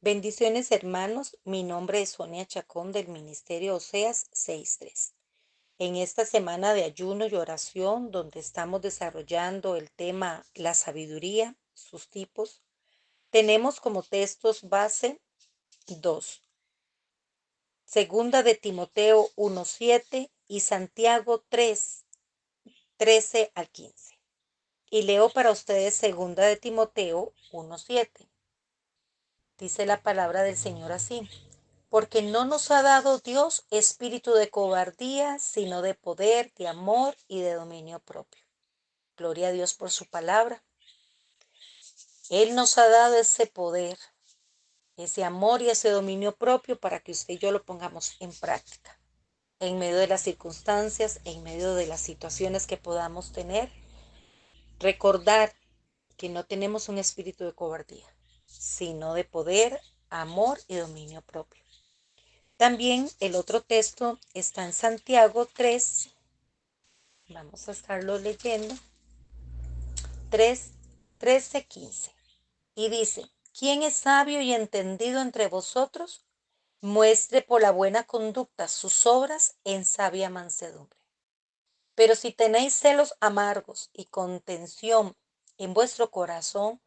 Bendiciones hermanos, mi nombre es Sonia Chacón del Ministerio Oseas 6:3. En esta semana de ayuno y oración, donde estamos desarrollando el tema la sabiduría, sus tipos, tenemos como textos base dos: Segunda de Timoteo 1:7 y Santiago 3:13 al 15. Y leo para ustedes Segunda de Timoteo 1:7. Dice la palabra del Señor así: porque no nos ha dado Dios espíritu de cobardía, sino de poder, de amor y de dominio propio. Gloria a Dios por su palabra. Él nos ha dado ese poder, ese amor y ese dominio propio para que usted y yo lo pongamos en práctica. En medio de las circunstancias, en medio de las situaciones que podamos tener, recordar que no tenemos un espíritu de cobardía, sino de poder, amor y dominio propio. También el otro texto está en Santiago 3. Vamos a estarlo leyendo. 3:13-15. Y dice: ¿Quién es sabio y entendido entre vosotros? Muestre por la buena conducta sus obras en sabia mansedumbre. Pero si tenéis celos amargos y contención en vuestro corazón,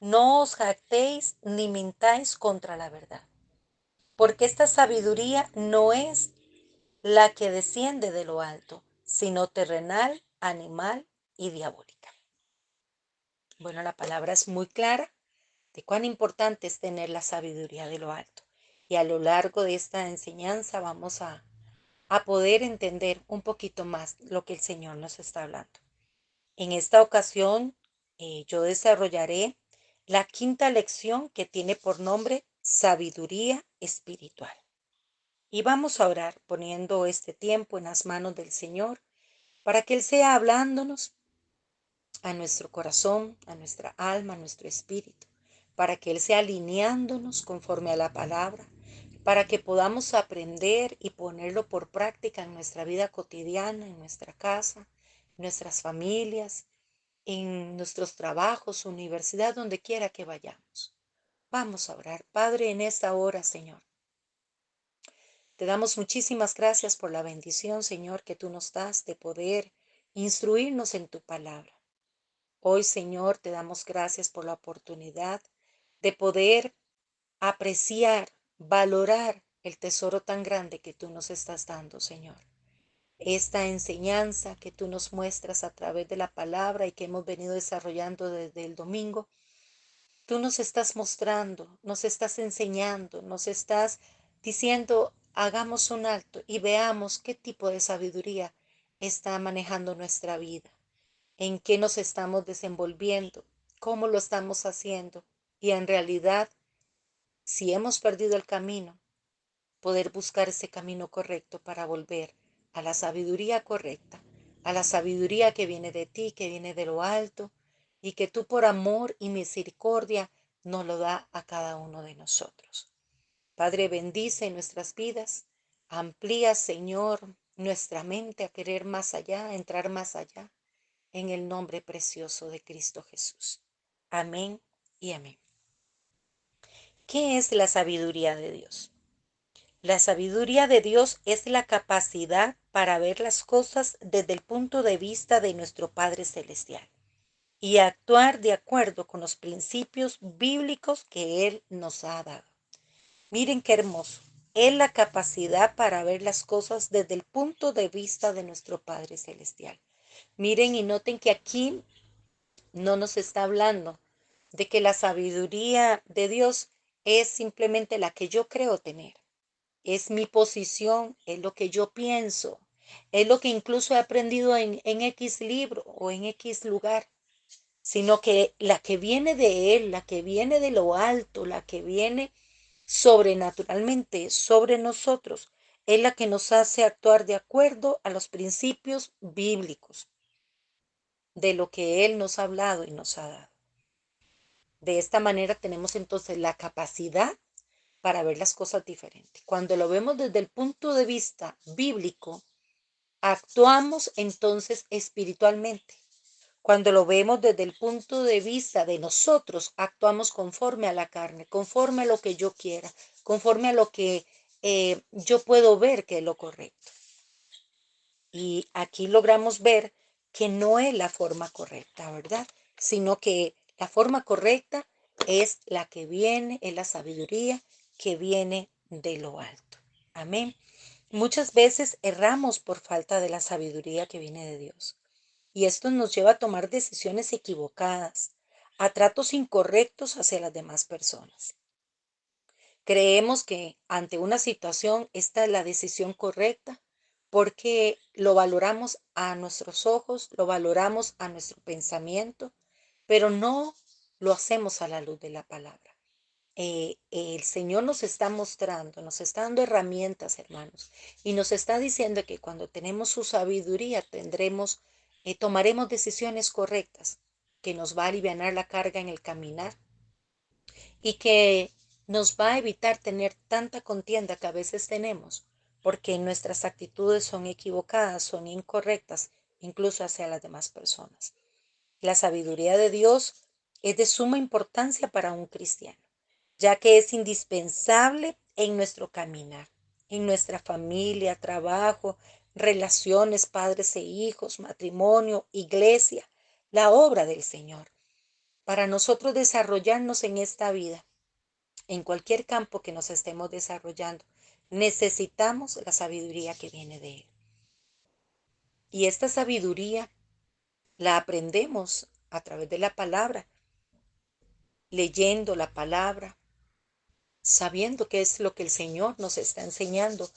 no os jactéis ni mintáis contra la verdad. Porque esta sabiduría no es la que desciende de lo alto, sino terrenal, animal y diabólica. Bueno, la palabra es muy clara de cuán importante es tener la sabiduría de lo alto. Y a lo largo de esta enseñanza vamos a poder entender un poquito más lo que el Señor nos está hablando. En esta ocasión, yo desarrollaré la quinta lección, que tiene por nombre sabiduría espiritual. Y vamos a orar poniendo este tiempo en las manos del Señor para que Él sea hablándonos a nuestro corazón, a nuestra alma, a nuestro espíritu, para que Él sea alineándonos conforme a la palabra, para que podamos aprender y ponerlo por práctica en nuestra vida cotidiana, en nuestra casa, en nuestras familias, en nuestros trabajos, universidad, donde quiera que vayamos. Vamos a orar. Padre, en esta hora, Señor, te damos muchísimas gracias por la bendición, Señor, que tú nos das de poder instruirnos en tu palabra. Hoy, Señor, te damos gracias por la oportunidad de poder apreciar, valorar el tesoro tan grande que tú nos estás dando, Señor. Esta enseñanza que tú nos muestras a través de la palabra y que hemos venido desarrollando desde el domingo, tú nos estás mostrando, nos estás enseñando, nos estás diciendo: hagamos un alto y veamos qué tipo de sabiduría está manejando nuestra vida, en qué nos estamos desenvolviendo, cómo lo estamos haciendo, y en realidad, si hemos perdido el camino, poder buscar ese camino correcto para volver a la sabiduría correcta, a la sabiduría que viene de ti, que viene de lo alto, y que tú por amor y misericordia nos lo da a cada uno de nosotros. Padre, bendice nuestras vidas, amplía, Señor, nuestra mente a querer más allá, a entrar más allá, en el nombre precioso de Cristo Jesús. Amén y amén. ¿Qué es la sabiduría de Dios? La sabiduría de Dios es la capacidad para ver las cosas desde el punto de vista de nuestro Padre Celestial y actuar de acuerdo con los principios bíblicos que Él nos ha dado. Miren qué hermoso. Es la capacidad para ver las cosas desde el punto de vista de nuestro Padre Celestial. Miren y noten que aquí no nos está hablando de que la sabiduría de Dios es simplemente la que yo creo tener. Es mi posición, es lo que yo pienso, es lo que incluso he aprendido en X libro o en X lugar, sino que la que viene de Él, la que viene de lo alto, la que viene sobrenaturalmente sobre nosotros, es la que nos hace actuar de acuerdo a los principios bíblicos de lo que Él nos ha hablado y nos ha dado. De esta manera tenemos entonces la capacidad para ver las cosas diferentes. Cuando lo vemos desde el punto de vista bíblico, actuamos entonces espiritualmente. Cuando lo vemos desde el punto de vista de nosotros, actuamos conforme a la carne, conforme a lo que yo quiera, conforme a lo que yo puedo ver que es lo correcto. Y aquí logramos ver que no es la forma correcta, ¿verdad? Sino que la forma correcta es la que viene, es la sabiduría que viene de lo alto. Amén. Muchas veces erramos por falta de la sabiduría que viene de Dios. Y esto nos lleva a tomar decisiones equivocadas, a tratos incorrectos hacia las demás personas. Creemos que ante una situación esta es la decisión correcta porque lo valoramos a nuestros ojos, lo valoramos a nuestro pensamiento, pero no lo hacemos a la luz de la palabra. El Señor nos está mostrando, nos está dando herramientas, hermanos, y nos está diciendo que cuando tenemos su sabiduría tomaremos decisiones correctas, que nos va a aliviar la carga en el caminar y que nos va a evitar tener tanta contienda que a veces tenemos, porque nuestras actitudes son equivocadas, son incorrectas, incluso hacia las demás personas. La sabiduría de Dios es de suma importancia para un cristiano, ya que es indispensable en nuestro caminar, en nuestra familia, trabajo, relaciones, padres e hijos, matrimonio, iglesia, la obra del Señor. Para nosotros desarrollarnos en esta vida, en cualquier campo que nos estemos desarrollando, necesitamos la sabiduría que viene de Él. Y esta sabiduría la aprendemos a través de la palabra, leyendo la palabra, sabiendo qué es lo que el Señor nos está enseñando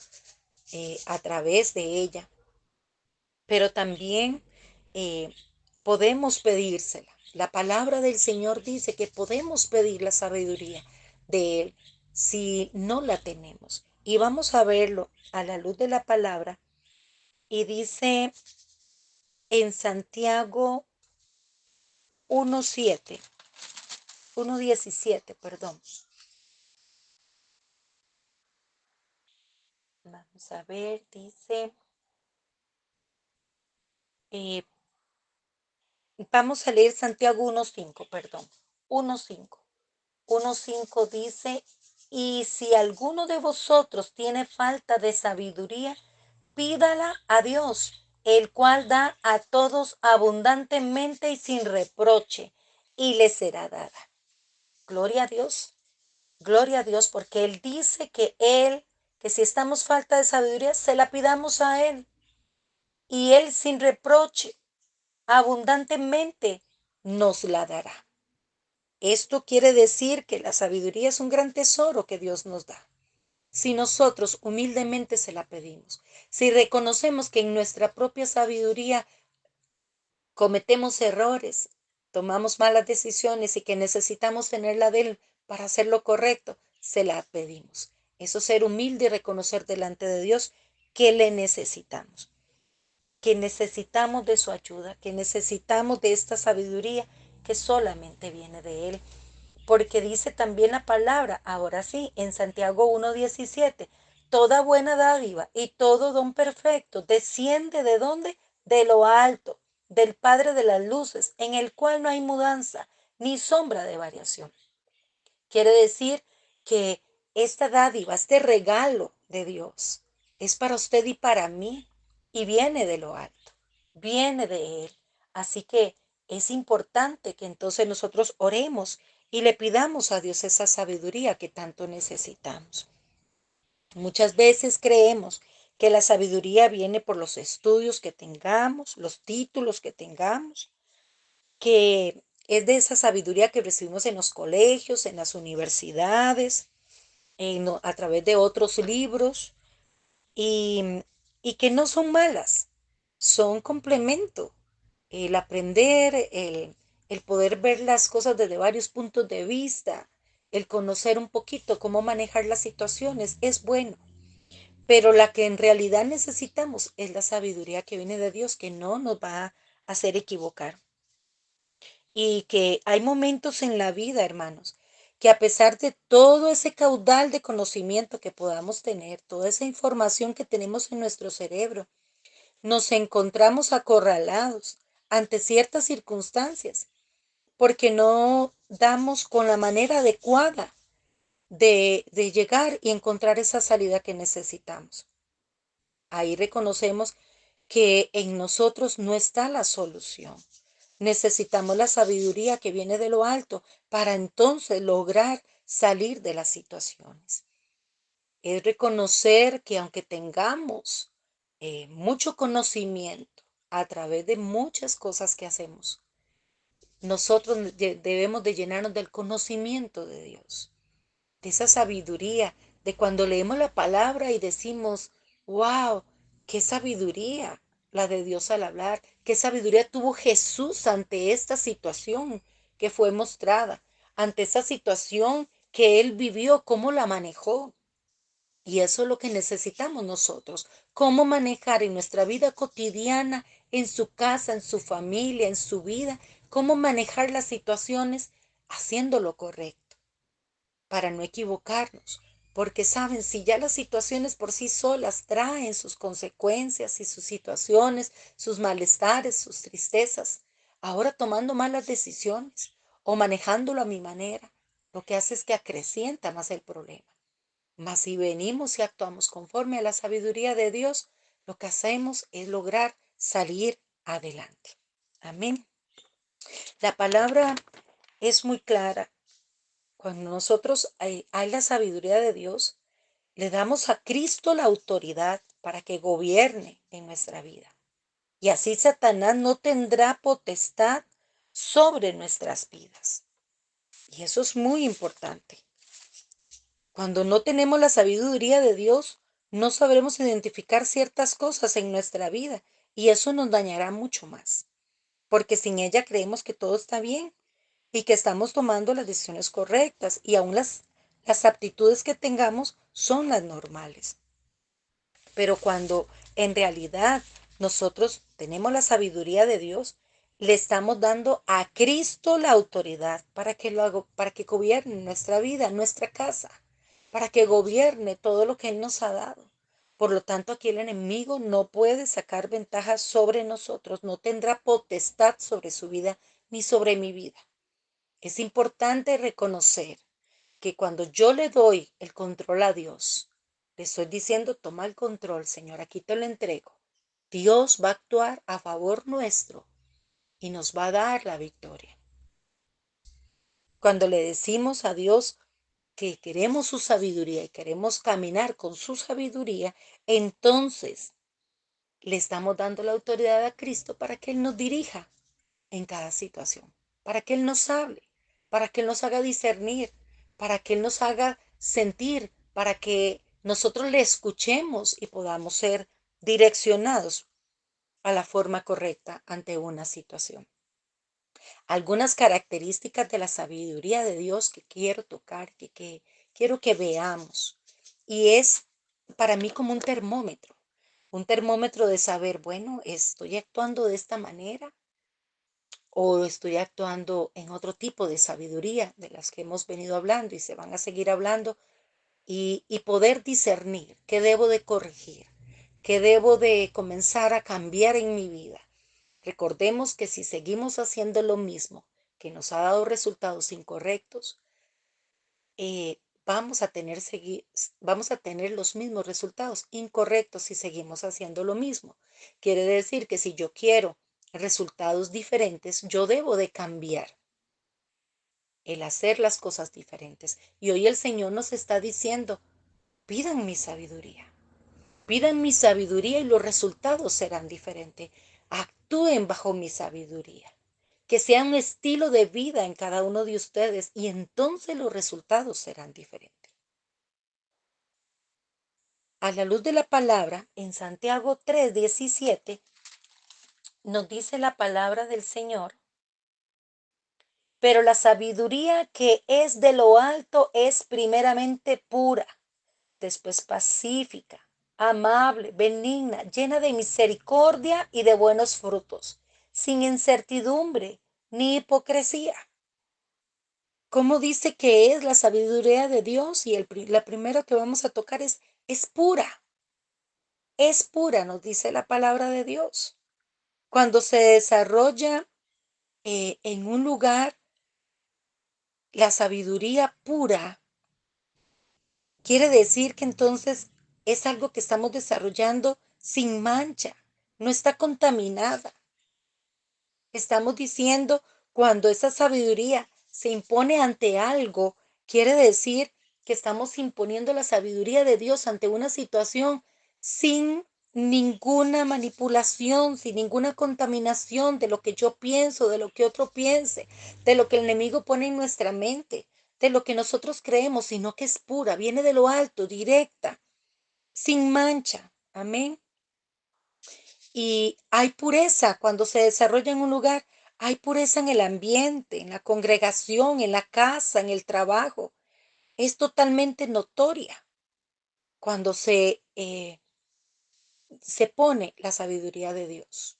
a través de ella. Pero también eh, podemos pedírsela. La palabra del Señor dice que podemos pedir la sabiduría de Él si no la tenemos. Y vamos a verlo a la luz de la palabra. Y dice en Santiago 1:7, 1:17, perdón. Vamos a ver, dice, eh, vamos a leer Santiago 1:5, perdón, 1:5. 1:5 dice, y si alguno de vosotros tiene falta de sabiduría, pídala a Dios, el cual da a todos abundantemente y sin reproche, y le será dada. Gloria a Dios, porque Él dice que si estamos falta de sabiduría, se la pidamos a Él, y Él sin reproche, abundantemente nos la dará. Esto quiere decir que la sabiduría es un gran tesoro que Dios nos da. Si nosotros humildemente se la pedimos, si reconocemos que en nuestra propia sabiduría cometemos errores, tomamos malas decisiones y que necesitamos tenerla de Él para hacer lo correcto, se la pedimos. Eso es ser humilde y reconocer delante de Dios que le necesitamos, que necesitamos de su ayuda, que necesitamos de esta sabiduría que solamente viene de Él. Porque dice también la palabra, ahora sí, en Santiago 1:17, toda buena dádiva y todo don perfecto desciende de dónde? De lo alto, del Padre de las luces, en el cual no hay mudanza ni sombra de variación. Quiere decir que esta dádiva, este regalo de Dios, es para usted y para mí, y viene de lo alto, viene de Él. Así que es importante que entonces nosotros oremos y le pidamos a Dios esa sabiduría que tanto necesitamos. Muchas veces creemos que la sabiduría viene por los estudios que tengamos, los títulos que tengamos, que es de esa sabiduría que recibimos en los colegios, en las universidades, a través de otros libros, y, y que no son malas, son complemento. El aprender, el poder ver las cosas desde varios puntos de vista, el conocer un poquito cómo manejar las situaciones es bueno, pero la que en realidad necesitamos es la sabiduría que viene de Dios, que no nos va a hacer equivocar. Y que hay momentos en la vida, hermanos, que a pesar de todo ese caudal de conocimiento que podamos tener, toda esa información que tenemos en nuestro cerebro, nos encontramos acorralados ante ciertas circunstancias, porque no damos con la manera adecuada de llegar y encontrar esa salida que necesitamos. Ahí reconocemos que en nosotros no está la solución. Necesitamos la sabiduría que viene de lo alto para entonces lograr salir de las situaciones. Es reconocer que aunque tengamos mucho conocimiento a través de muchas cosas que hacemos, nosotros debemos de llenarnos del conocimiento de Dios, de esa sabiduría, de cuando leemos la palabra y decimos, wow, qué sabiduría la de Dios al hablar, qué sabiduría tuvo Jesús ante esta situación que fue mostrada, ante esa situación que él vivió, cómo la manejó. Y eso es lo que necesitamos nosotros, cómo manejar en nuestra vida cotidiana, en su casa, en su familia, en su vida, cómo manejar las situaciones haciendo lo correcto para no equivocarnos. Porque saben, si ya las situaciones por sí solas traen sus consecuencias y sus situaciones, sus malestares, sus tristezas, ahora tomando malas decisiones o manejándolo a mi manera, lo que hace es que acrecienta más el problema. Mas si venimos y actuamos conforme a la sabiduría de Dios, lo que hacemos es lograr salir adelante. Amén. La palabra es muy clara. Cuando nosotros hay la sabiduría de Dios, le damos a Cristo la autoridad para que gobierne en nuestra vida. Y así Satanás no tendrá potestad sobre nuestras vidas. Y eso es muy importante. Cuando no tenemos la sabiduría de Dios, no sabremos identificar ciertas cosas en nuestra vida y eso nos dañará mucho más, porque sin ella creemos que todo está bien y que estamos tomando las decisiones correctas y aún las aptitudes que tengamos son las normales. Pero cuando en realidad nosotros tenemos la sabiduría de Dios, le estamos dando a Cristo la autoridad para que lo haga, para que gobierne nuestra vida, nuestra casa, para que gobierne todo lo que Él nos ha dado. Por lo tanto, aquí el enemigo no puede sacar ventajas sobre nosotros, no tendrá potestad sobre su vida ni sobre mi vida. Es importante reconocer que cuando yo le doy el control a Dios, le estoy diciendo, toma el control, Señor, aquí te lo entrego. Dios va a actuar a favor nuestro y nos va a dar la victoria. Cuando le decimos a Dios que queremos su sabiduría y queremos caminar con su sabiduría, entonces le estamos dando la autoridad a Cristo para que Él nos dirija en cada situación, para que Él nos hable, para que Él nos haga discernir, para que Él nos haga sentir, para que nosotros le escuchemos y podamos ser direccionados a la forma correcta ante una situación. Algunas características de la sabiduría de Dios que quiero tocar, que quiero que veamos, y es para mí como un termómetro de saber, bueno, estoy actuando de esta manera o estoy actuando en otro tipo de sabiduría de las que hemos venido hablando y se van a seguir hablando y poder discernir qué debo de corregir, qué debo de comenzar a cambiar en mi vida. Recordemos que si seguimos haciendo lo mismo que nos ha dado resultados incorrectos, vamos a tener los mismos resultados incorrectos si seguimos haciendo lo mismo. Quiere decir que si yo quiero resultados diferentes, yo debo de cambiar el hacer las cosas diferentes. Y hoy el Señor nos está diciendo, pidan mi sabiduría y los resultados serán diferentes. Actúen bajo mi sabiduría. Que sea un estilo de vida en cada uno de ustedes y entonces los resultados serán diferentes. A la luz de la palabra, en Santiago 3:17, nos dice la palabra del Señor, pero la sabiduría que es de lo alto es primeramente pura, después pacífica, amable, benigna, llena de misericordia y de buenos frutos, sin incertidumbre ni hipocresía. ¿Cómo dice que es la sabiduría de Dios? Y la primera que vamos a tocar es pura, nos dice la palabra de Dios. Cuando se desarrolla en un lugar la sabiduría pura, quiere decir que entonces es algo que estamos desarrollando sin mancha, no está contaminada. Estamos diciendo, cuando esa sabiduría se impone ante algo, quiere decir que estamos imponiendo la sabiduría de Dios ante una situación sin ninguna manipulación, sin ninguna contaminación de lo que yo pienso, de lo que otro piense, de lo que el enemigo pone en nuestra mente, de lo que nosotros creemos, sino que es pura, viene de lo alto, directa, sin mancha. Amén. Y hay pureza cuando se desarrolla en un lugar, hay pureza en el ambiente, en la congregación, en la casa, en el trabajo. Es totalmente notoria cuando se pone la sabiduría de Dios.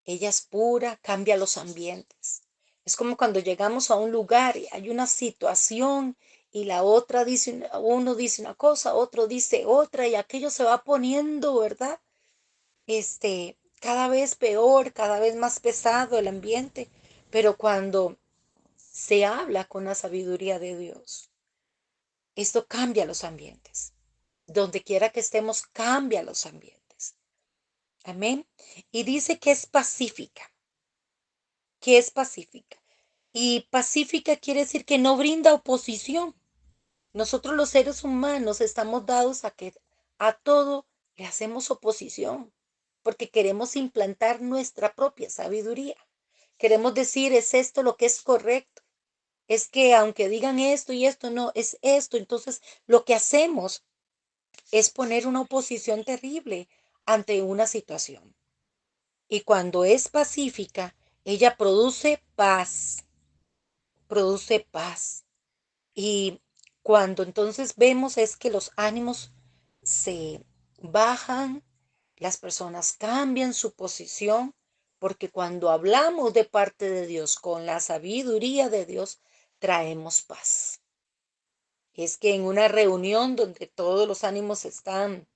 Ella es pura, cambia los ambientes. Es como cuando llegamos a un lugar y hay una situación y la otra dice, uno dice una cosa, otro dice otra y aquello se va poniendo, ¿verdad? Cada vez peor, cada vez más pesado el ambiente, pero cuando se habla con la sabiduría de Dios, esto cambia los ambientes. Donde quiera que estemos, cambia los ambientes. Amén. Y dice que es pacífica, que es pacífica. Y pacífica quiere decir que no brinda oposición. Nosotros los seres humanos estamos dados a que a todo le hacemos oposición, porque queremos implantar nuestra propia sabiduría. Queremos decir, es esto lo que es correcto. Es que aunque digan esto y esto, no, es esto. Entonces, lo que hacemos es poner una oposición terrible ante una situación. Y cuando es pacífica, ella produce paz. Y cuando entonces vemos es que los ánimos se bajan, las personas cambian su posición, porque cuando hablamos de parte de Dios con la sabiduría de Dios, traemos paz. Es que en una reunión donde todos los ánimos están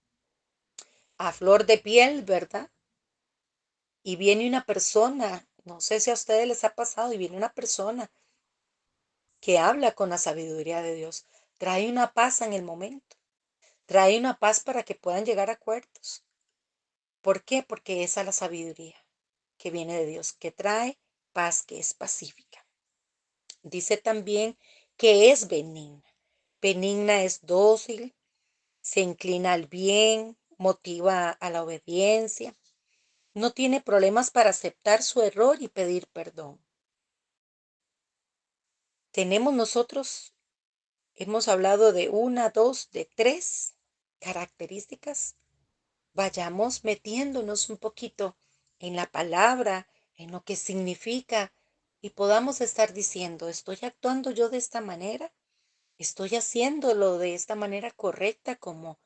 a flor de piel, ¿verdad? Y viene una persona, no sé si a ustedes les ha pasado, y viene una persona que habla con la sabiduría de Dios, trae una paz en el momento. Trae una paz para que puedan llegar a acuerdos. ¿Por qué? Porque esa es la sabiduría que viene de Dios, que trae paz, que es pacífica. Dice también que es benigna. Benigna es dócil, se inclina al bien, motiva a la obediencia, no tiene problemas para aceptar su error y pedir perdón. Tenemos nosotros, hemos hablado de una, dos, de tres características. Vayamos metiéndonos un poquito en la palabra, en lo que significa y podamos estar diciendo, ¿estoy actuando yo de esta manera? ¿Estoy haciéndolo de esta manera correcta como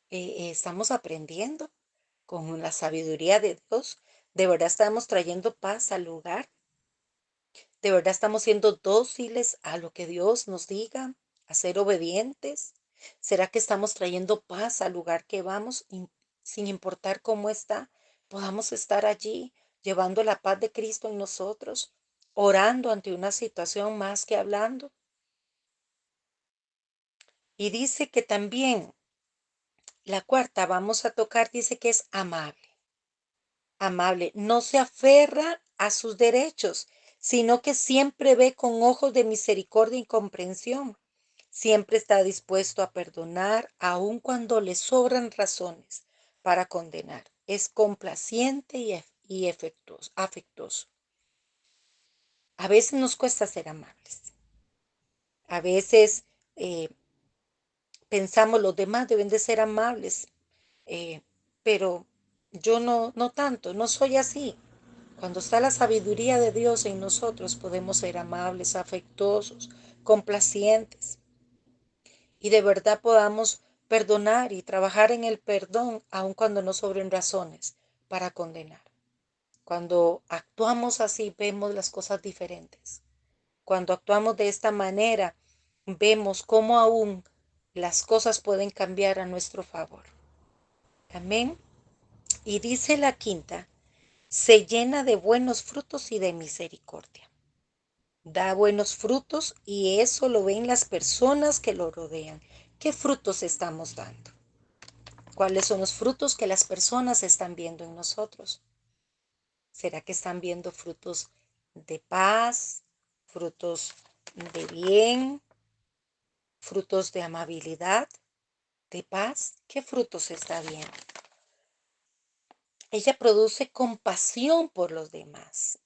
estamos aprendiendo con la sabiduría de Dios? ¿De verdad estamos trayendo paz al lugar? ¿De verdad estamos siendo dóciles a lo que Dios nos diga? ¿A ser obedientes? ¿Será que estamos trayendo paz al lugar que vamos sin importar cómo está? Podamos estar allí llevando la paz de Cristo en nosotros, orando ante una situación más que hablando. Y dice que también la cuarta vamos a tocar, dice que es amable. Amable, no se aferra a sus derechos, sino que siempre ve con ojos de misericordia y comprensión. Siempre está dispuesto a perdonar, aun cuando le sobran razones para condenar. Es complaciente y afectuoso. A veces nos cuesta ser amables. A veces eh, pensamos los demás deben de ser amables, eh, pero yo no tanto, no soy así. Cuando está la sabiduría de Dios en nosotros, podemos ser amables, afectuosos, complacientes y de verdad podamos perdonar y trabajar en el perdón, aun cuando no sobren razones para condenar. Cuando actuamos así, vemos las cosas diferentes. Cuando actuamos de esta manera, vemos cómo aún las cosas pueden cambiar a nuestro favor. Amén. Y dice la quinta, se llena de buenos frutos y de misericordia. Da buenos frutos y eso lo ven las personas que lo rodean. ¿Qué frutos estamos dando? ¿Cuáles son los frutos que las personas están viendo en nosotros? ¿Será que están viendo frutos de paz, frutos de bien, frutos de amabilidad, de paz? ¿Qué frutos está viendo? Ella produce compasión por los demás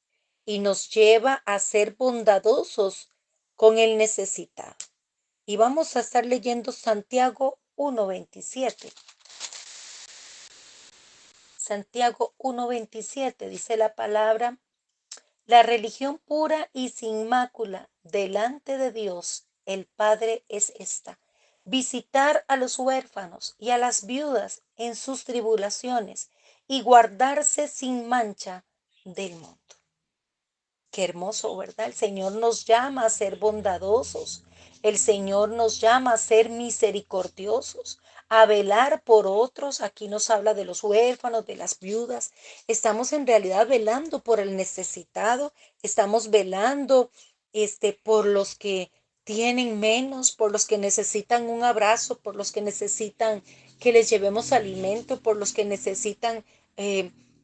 y nos lleva a ser bondadosos con el necesitado. Y vamos a estar leyendo Santiago 1:27. Santiago 1:27 dice la palabra: la religión pura y sin mácula delante de Dios el Padre es esta: visitar a los huérfanos y a las viudas en sus tribulaciones y guardarse sin mancha del mundo. Qué hermoso, ¿verdad? El Señor nos llama a ser bondadosos. El Señor nos llama a ser misericordiosos, a velar por otros. Aquí nos habla de los huérfanos, de las viudas. Estamos en realidad velando por el necesitado. Estamos velando por los que tienen menos, por los que necesitan un abrazo, por los que necesitan que les llevemos alimento, por los que necesitan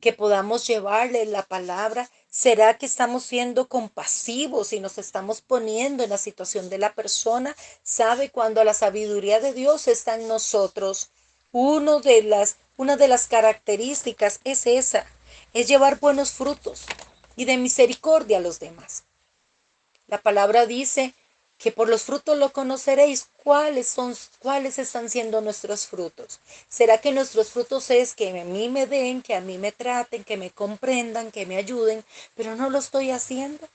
que podamos llevarles la palabra. ¿Será que estamos siendo compasivos y nos estamos poniendo en la situación de la persona? ¿Sabe? Cuando la sabiduría de Dios está en nosotros, una de las características es esa, es llevar buenos frutos y de misericordia a los demás. La palabra dice que por los frutos lo conoceréis. ¿Cuáles están siendo nuestros frutos? ¿Será que nuestros frutos es que a mí me den, que a mí me traten, que me comprendan, que me ayuden, pero no lo estoy haciendo?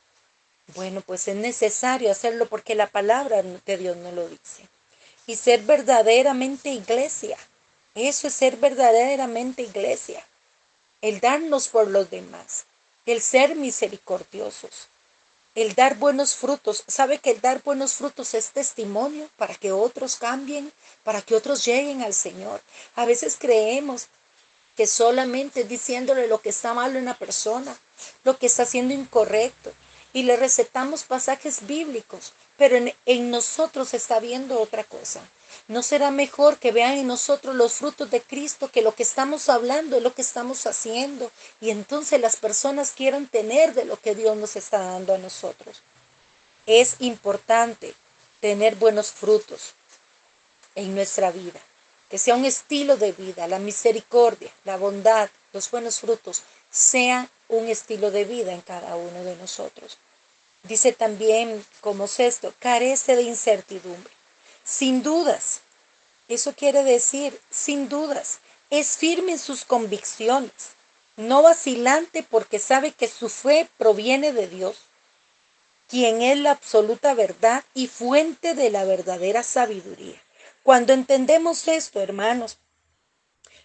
Bueno, pues es necesario hacerlo porque la palabra de Dios no lo dice. Y ser verdaderamente iglesia. Eso es ser verdaderamente iglesia. El darnos por los demás. El ser misericordiosos. El dar buenos frutos. ¿Sabe que el dar buenos frutos es testimonio para que otros cambien, para que otros lleguen al Señor? A veces creemos que solamente diciéndole lo que está mal a una persona, lo que está haciendo incorrecto, y le recetamos pasajes bíblicos, pero en nosotros está viendo otra cosa. ¿No será mejor que vean en nosotros los frutos de Cristo que lo que estamos hablando es lo que estamos haciendo? Y entonces las personas quieran tener de lo que Dios nos está dando a nosotros. Es importante tener buenos frutos en nuestra vida, que sea un estilo de vida, la misericordia, la bondad, los buenos frutos, sean un estilo de vida en cada uno de nosotros. Dice también, como sexto, carece de incertidumbre. Sin dudas, eso quiere decir, sin dudas, es firme en sus convicciones, no vacilante porque sabe que su fe proviene de Dios, quien es la absoluta verdad y fuente de la verdadera sabiduría. Cuando entendemos esto, hermanos,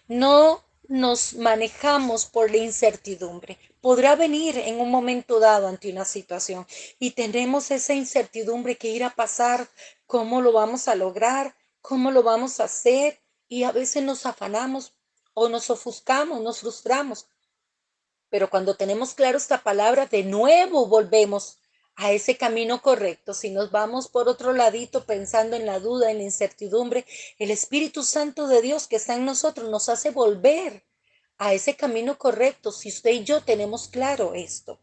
no nos manejamos por la incertidumbre. Podrá venir en un momento dado ante una situación y tenemos esa incertidumbre que ir a pasar, cómo lo vamos a lograr, cómo lo vamos a hacer, y a veces nos afanamos o nos ofuscamos, nos frustramos. Pero cuando tenemos claro esta palabra, de nuevo volvemos a ese camino correcto. Si nos vamos por otro ladito pensando en la duda, en la incertidumbre, el Espíritu Santo de Dios que está en nosotros nos hace volver a ese camino correcto. Si usted y yo tenemos claro esto.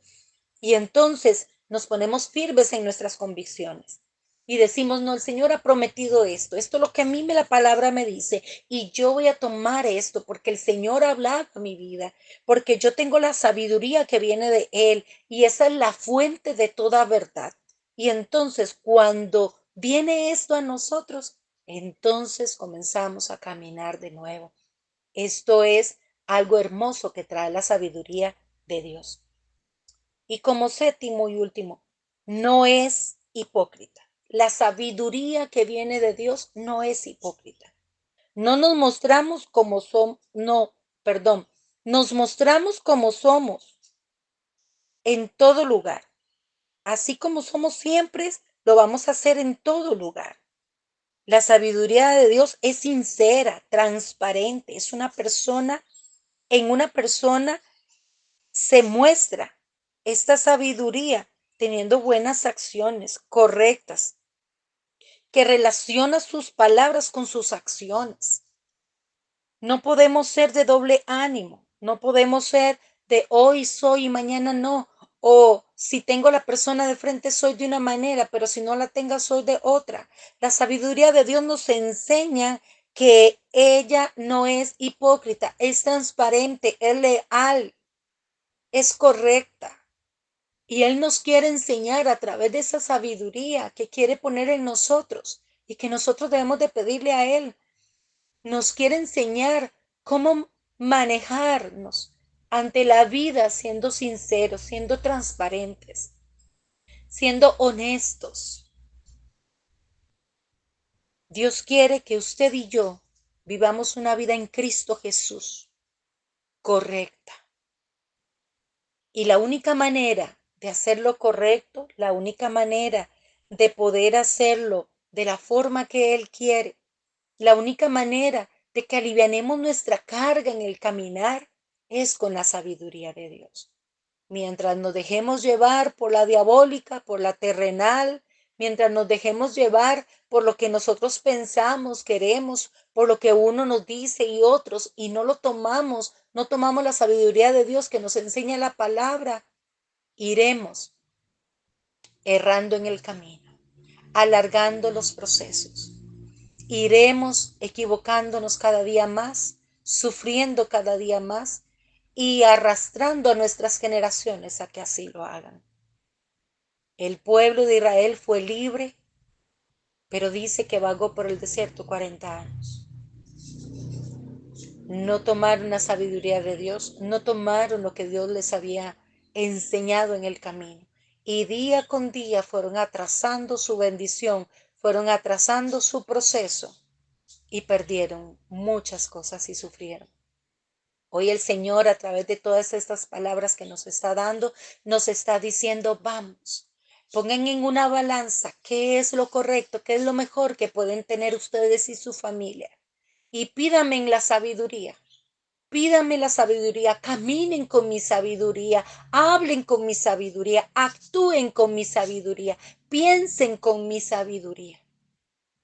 Y entonces nos ponemos firmes en nuestras convicciones y decimos: no, el Señor ha prometido esto es lo que a mí la palabra me dice, y yo voy a tomar esto porque el Señor ha hablado a mi vida, porque yo tengo la sabiduría que viene de Él y esa es la fuente de toda verdad. Y entonces cuando viene esto a nosotros, entonces comenzamos a caminar de nuevo. Esto es algo hermoso que trae la sabiduría de Dios. Y como séptimo y último, no es hipócrita. La sabiduría que viene de Dios no es hipócrita. No nos mostramos como somos, no, perdón, nos mostramos como somos en todo lugar. Así como somos siempre, lo vamos a hacer en todo lugar. La sabiduría de Dios es sincera, transparente, es una persona, en una persona se muestra esta sabiduría teniendo buenas acciones correctas, que relaciona sus palabras con sus acciones. No podemos ser de doble ánimo, no podemos ser de hoy soy y mañana no. O si tengo la persona de frente soy de una manera, pero si no la tengo soy de otra. La sabiduría de Dios nos enseña que ella no es hipócrita, es transparente, es leal, es correcta. Y Él nos quiere enseñar a través de esa sabiduría que quiere poner en nosotros y que nosotros debemos de pedirle a Él. Nos quiere enseñar cómo manejarnos ante la vida siendo sinceros, siendo transparentes, siendo honestos. Dios quiere que usted y yo vivamos una vida en Cristo Jesús correcta. Y la única manera de hacerlo correcto, la única manera de poder hacerlo de la forma que Él quiere, la única manera de que alivianemos nuestra carga en el caminar es con la sabiduría de Dios. Mientras nos dejemos llevar por la diabólica, por la terrenal, mientras nos dejemos llevar por lo que nosotros pensamos, queremos, por lo que uno nos dice y otros, y no lo tomamos, no tomamos la sabiduría de Dios que nos enseña la palabra, iremos errando en el camino, alargando los procesos. Iremos equivocándonos cada día más, sufriendo cada día más y arrastrando a nuestras generaciones a que así lo hagan. El pueblo de Israel fue libre, pero dice que vagó por el desierto 40 años. No tomaron la sabiduría de Dios, no tomaron lo que Dios les había enseñado en el camino. Y día con día fueron atrasando su bendición, fueron atrasando su proceso y perdieron muchas cosas y sufrieron. Hoy el Señor, a través de todas estas palabras que nos está dando, nos está diciendo, vamos, pongan en una balanza qué es lo correcto, qué es lo mejor que pueden tener ustedes y su familia. Y pídanme en la sabiduría. Pídanme la sabiduría, caminen con mi sabiduría, hablen con mi sabiduría, actúen con mi sabiduría, piensen con mi sabiduría.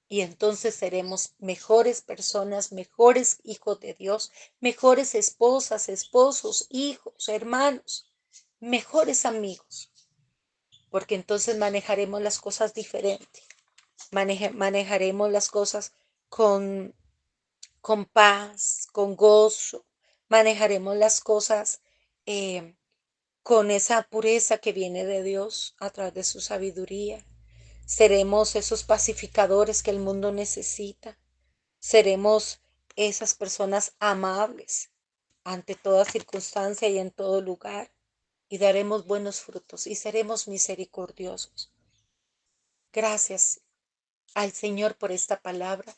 Y entonces seremos mejores personas, mejores hijos de Dios, mejores esposas, esposos, hijos, hermanos, mejores amigos, porque entonces manejaremos las cosas diferente, manejaremos las cosas con, con paz, con gozo, manejaremos las cosas eh, con esa pureza que viene de Dios a través de su sabiduría. Seremos esos pacificadores que el mundo necesita. Seremos esas personas amables ante toda circunstancia y en todo lugar, y daremos buenos frutos y seremos misericordiosos. Gracias al Señor por esta palabra,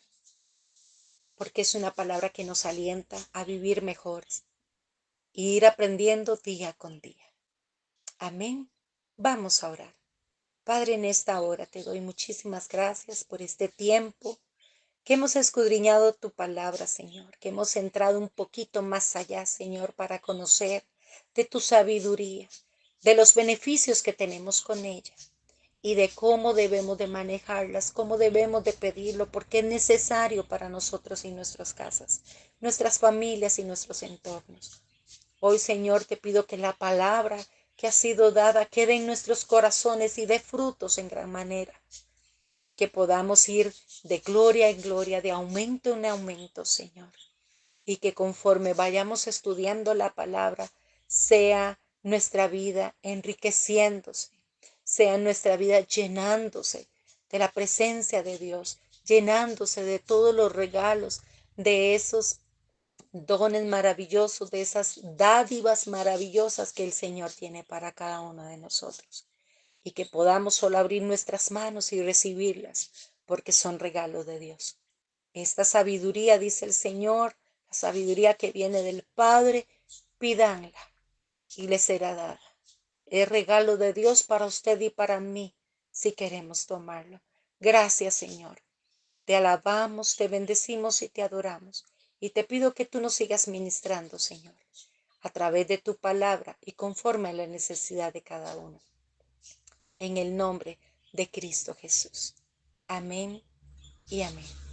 porque es una palabra que nos alienta a vivir mejores y ir aprendiendo día con día. Amén. Vamos a orar. Padre, en esta hora te doy muchísimas gracias por este tiempo que hemos escudriñado tu palabra, Señor, que hemos entrado un poquito más allá, Señor, para conocer de tu sabiduría, de los beneficios que tenemos con ella y de cómo debemos de manejarlas, cómo debemos de pedirlo, porque es necesario para nosotros y nuestras casas, nuestras familias y nuestros entornos. Hoy, Señor, te pido que la palabra que ha sido dada quede en nuestros corazones y dé frutos en gran manera, que podamos ir de gloria en gloria, de aumento en aumento, Señor. Y que conforme vayamos estudiando la palabra, sea nuestra vida enriqueciéndose, sea nuestra vida llenándose de la presencia de Dios, llenándose de todos los regalos, de esos dones maravillosos, de esas dádivas maravillosas que el Señor tiene para cada uno de nosotros. Y que podamos solo abrir nuestras manos y recibirlas, porque son regalos de Dios. Esta sabiduría, dice el Señor, la sabiduría que viene del Padre, pídanla y les será dada. Es regalo de Dios para usted y para mí, si queremos tomarlo. Gracias, Señor. Te alabamos, te bendecimos y te adoramos. Y te pido que tú nos sigas ministrando, Señor. a través de tu palabra y conforme a la necesidad de cada uno. En el nombre de Cristo Jesús. Amén y amén.